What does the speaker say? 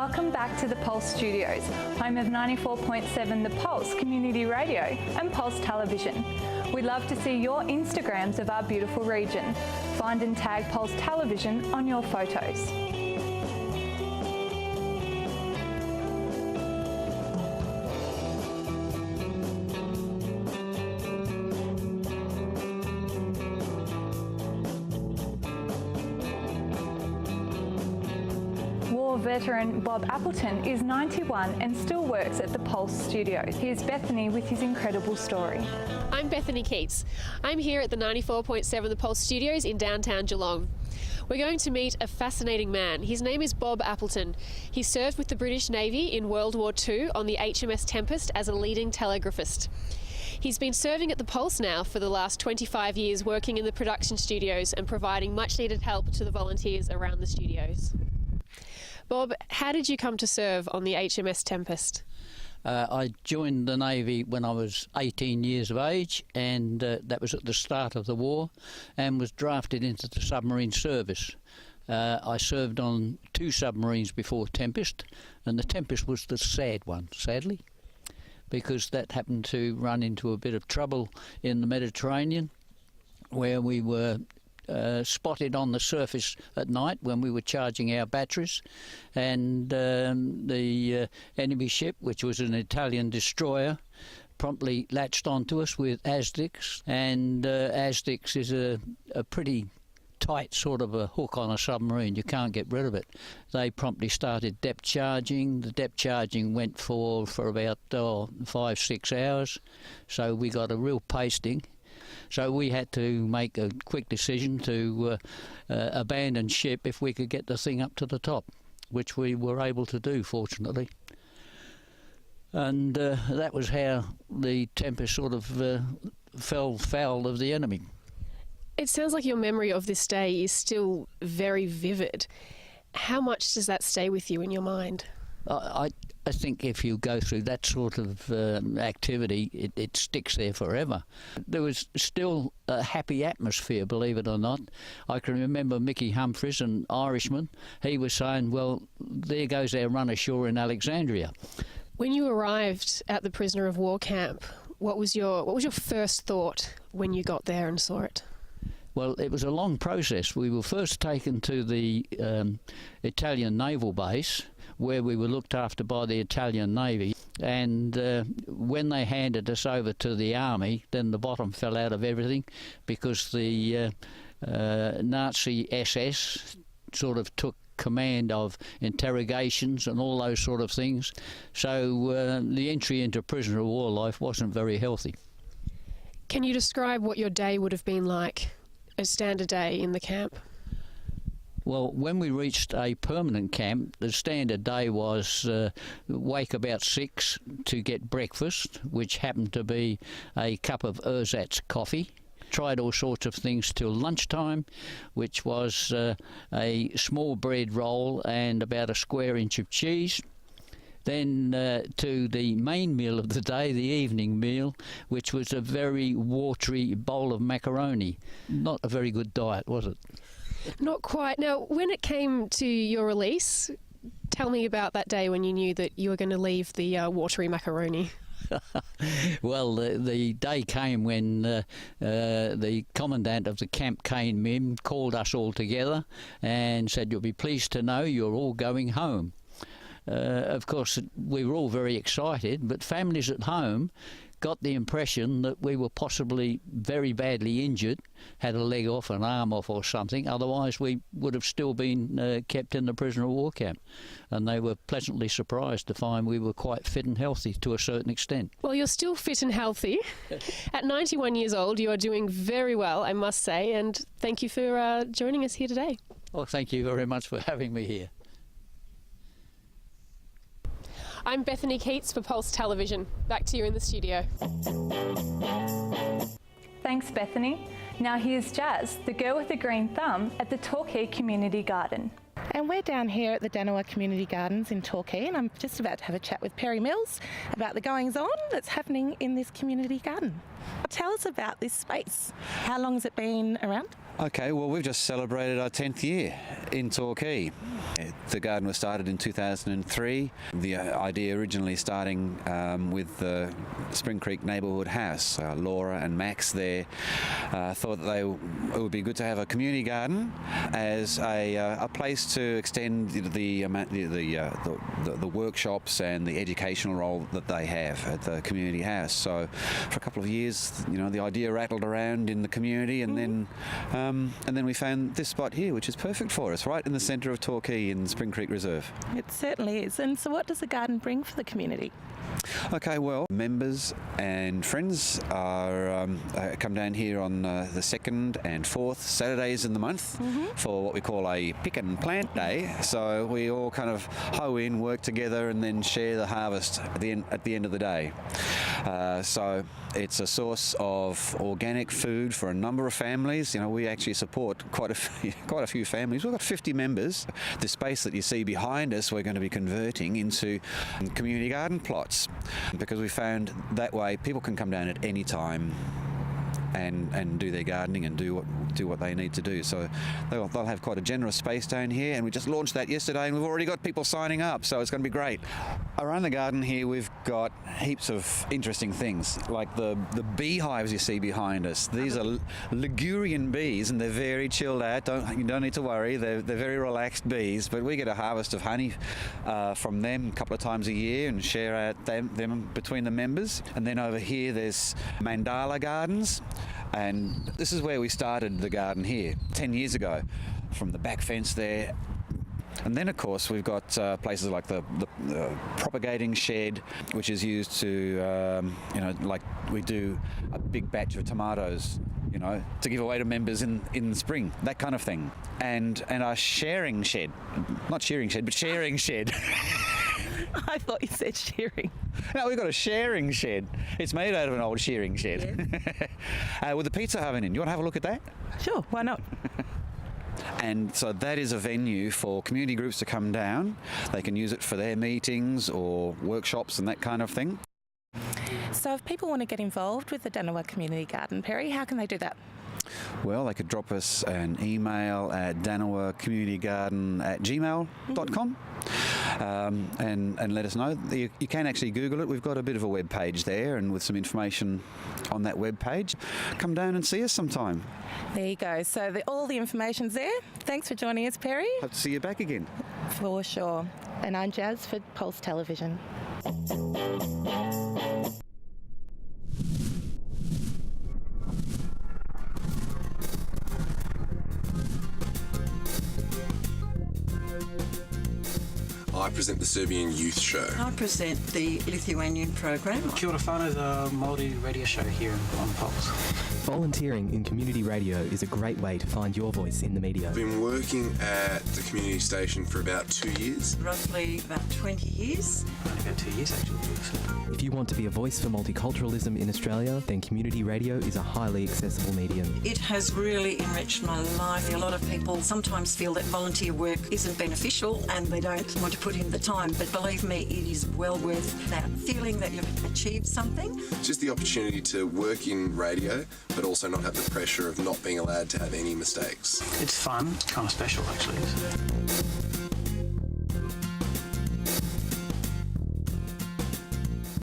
Welcome back to the Pulse Studios, home of 94.7 The Pulse Community Radio and Pulse Television. We'd love to see your Instagrams of our beautiful region. Find and tag Pulse Television on your photos. Veteran Bob Appleton is 91 and still works at the Pulse Studios. Here's Bethany with his incredible story. I'm Bethany Keats. I'm here at the 94.7 The Pulse Studios in downtown Geelong. We're going to meet a fascinating man. His name is Bob Appleton. He served with the British Navy in World War II on the HMS Tempest as a leading telegraphist. He's been serving at the Pulse now for the last 25 years, working in the production studios and providing much needed help to the volunteers around the studios. Bob, how did you come to serve on the HMS Tempest? I joined the Navy when I was 18 years of age, and that was at the start of the war, and was drafted into the submarine service. I served on 2 submarines before Tempest, and the Tempest was the sad one, sadly, because that happened to run into a bit of trouble in the Mediterranean, where we were spotted on the surface at night when we were charging our batteries, and the enemy ship, which was an Italian destroyer, promptly latched onto us with ASDICs, and ASDICs is a pretty tight sort of a hook on a submarine. You can't get rid of it. They promptly started depth charging. The depth charging went for about 5-6 hours, so we got a real pasting. So we had to make a quick decision to abandon ship if we could get the thing up to the top, which we were able to do, fortunately. And that was how the Tempest sort of fell foul of the enemy. It sounds like your memory of this day is still very vivid. How much does that stay with you in your mind? I think if you go through that sort of activity, it sticks there forever. There was still a happy atmosphere, believe it or not. I can remember Mickey Humphries, an Irishman. He was saying, well, there goes our run ashore in Alexandria. When you arrived at the prisoner of war camp, what was your first thought when you got there and saw it? Well, it was a long process. We were first taken to the Italian naval base, where we were looked after by the Italian Navy, and when they handed us over to the army, then the bottom fell out of everything, because the Nazi SS sort of took command of interrogations and all those sort of things, so the entry into prisoner of war life wasn't very healthy. Can you describe what your day would have been like, a standard day in the camp? Well, when we reached a permanent camp, the standard day was wake about 6 to get breakfast, which happened to be a cup of ersatz coffee. Tried all sorts of things till lunchtime, which was a small bread roll and about a square inch of cheese. Then to the main meal of the day, the evening meal, which was a very watery bowl of macaroni. Not a very good diet, was it? Not quite. Now, when it came to your release, tell me about that day when you knew that you were going to leave the watery macaroni. Well, the day came when the commandant of the camp, Kane Mim, called us all together and said, "You'll be pleased to know you're all going home." Of course, we were all very excited, but families at home got the impression that we were possibly very badly injured, had a leg off, an arm off or something. Otherwise, we would have still been kept in the prisoner of war camp. And they were pleasantly surprised to find we were quite fit and healthy to a certain extent. Well, you're still fit and healthy. At 91 years old, you are doing very well, I must say, and thank you for joining us here today. Well, thank you very much for having me here. I'm Bethany Keats for Pulse Television. Back to you in the studio. Thanks, Bethany. Now here's Jazz, the girl with the green thumb at the Torquay Community Garden. And we're down here at the Danawa Community Gardens in Torquay, and I'm just about to have a chat with Perry Mills about the goings-on that's happening in this community garden. Tell us about this space. How long has it been around? Okay, well, we've just celebrated our 10th year in Torquay. The garden was started in 2003. The idea originally starting with the Spring Creek Neighbourhood House. Laura and Max there thought that it would be good to have a community garden as a place to extend the workshops and the educational role that they have at the community house. So for a couple of years, the idea rattled around in the community, and then we found this spot here, which is perfect for us, right in the centre of Torquay in Spring Creek Reserve. It certainly is. And so what does the garden bring for the community? Okay, well, members and friends are come down here on the 2nd and 4th Saturdays in the month for what we call a pick and plant day. So we all kind of hoe in, work together, and then share the harvest at the end of the day. So it's a source of organic food for a number of families. We actually support quite a few families. We've got 50 members. The space that you see behind us, we're going to be converting into community garden plots, because we found that way people can come down at any time and do their gardening and do what they need to do. So they'll have quite a generous space down here, and we just launched that yesterday, and we've already got people signing up, so it's going to be great. Around the garden here we've got heaps of interesting things, like the beehives you see behind us. These are Ligurian bees, and they're very chilled out. You don't need to worry, they're very relaxed bees, but we get a harvest of honey from them a couple of times a year and share out them between the members. And then over here there's mandala gardens, and this is where we started the garden here 10 years ago, from the back fence there. And then, of course, we've got places like the propagating shed, which is used to, like we do a big batch of tomatoes, to give away to members in the spring, that kind of thing. And our sharing shed, not shearing shed, but sharing shed. I thought you said shearing. No, we've got a sharing shed. It's made out of an old shearing shed. Yes. With a pizza oven in. You want to have a look at that? Sure, why not? And so that is a venue for community groups to come down. They can use it for their meetings or workshops and that kind of thing. So if people want to get involved with the Danawa Community Garden, Perry, how can they do that? Well, they could drop us an email at danawacommunitygarden@gmail.com and let us know. You can actually Google it. We've got a bit of a web page there, and with some information on that web page. Come down and see us sometime. There you go. So all the information's there. Thanks for joining us, Perry. Hope to see you back again. For sure. And I'm Jazz for Pulse Television. I present the Serbian Youth Show. I present the Lithuanian program. Kia ora whanau, the Māori radio show here on Pulse. Volunteering in community radio is a great way to find your voice in the media. I've been working at the community station for about 2 years. Roughly about 20 years. Only about 2 years actually. If you want to be a voice for multiculturalism in Australia, then community radio is a highly accessible medium. It has really enriched my life. A lot of people sometimes feel that volunteer work isn't beneficial and they don't want to put in the time, but believe me, it is well worth that feeling that you've achieved something. Just the opportunity to work in radio, but also not have the pressure of not being allowed to have any mistakes. It's fun. It's kind of special actually.